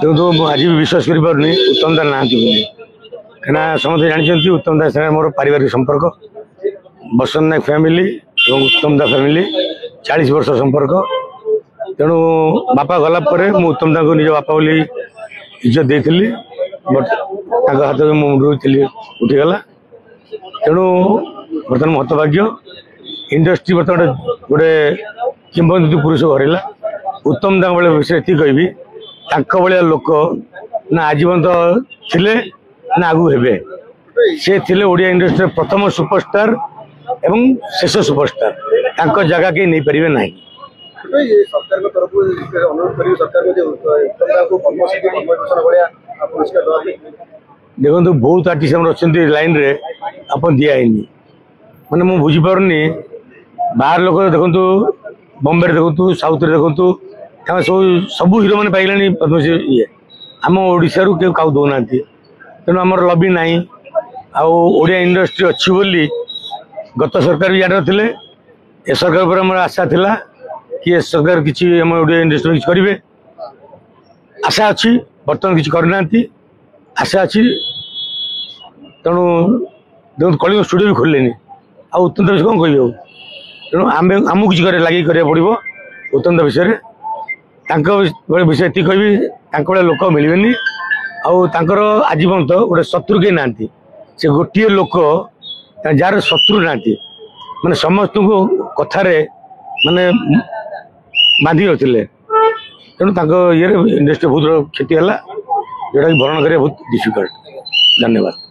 देखो आज भी विश्वास कर उत्तम दास ना कहीं समस्त जानते उत्तम दास मोर पारिवारिक संपर्क बसंत नायक फैमिली और उत्तम दास फैमिली 40 वर्ष संपर्क तेणु बापा गला उत्तम दास को निज बापा बोली इज्जत देती बट हाथ में मुझे उठीगला तेणु बर्तमान हतभाग्य इंडस्ट्री बर्तमान गोटे किंवदंती पुरुष हरला उत्तम दास बेले विषय ये कहबी भाया लोक ना आजीवन थिले ना आगु हेबे से थिले ओडिया इंडस्ट्री प्रथम सुपरस्टार एवं शेष सुपरस्टार तांको जगह के नहीं परिबे नाही। सरकार को तरफ अनुरोध करी सरकार को पद्मश्री पद्मभूषण भलिया पुरस्कार दवा देखो बहुत आर्टिस्ट अच्छा लाइन रे अपन दिखाई मैंने मुझे बुझी पारनी बाहर लोक देखु बॉम्बे देखु साउथ देखु सब हिरो मैंने पाइले पद्मश्री ये आम ओडिशा रू क्यों क्या दौना तेणु आमर लबी ना आड़िया इंडस्ट्री अच्छी बोली गत सरकार भी जान थे ए सरकार पर आम आशा था कि ए सरकार किसी आम ओडिया इंडस्ट्री किसी करेंगे आशा अच्छी बर्तमान किसी करना आशा अच्छी तेणु देखो कलिंग स्टूडियो भी खोलें आ उत्तम दास कौन कह तेणु आमको किसी लगे करा पड़ो उत्तम दास विषय विषय ये कहबी लोक मिलबेनि आर आजीवन तो गोटे शत्रु कहीं ना से गोटे लोक जार शत्रु ना माने समस्त को कथार माने बांधि रखते तेणु ये इंडस्ट्री बहुत क्षति है जोटा भरण करा बहुत डिफिकल्ट। धन्यवाद।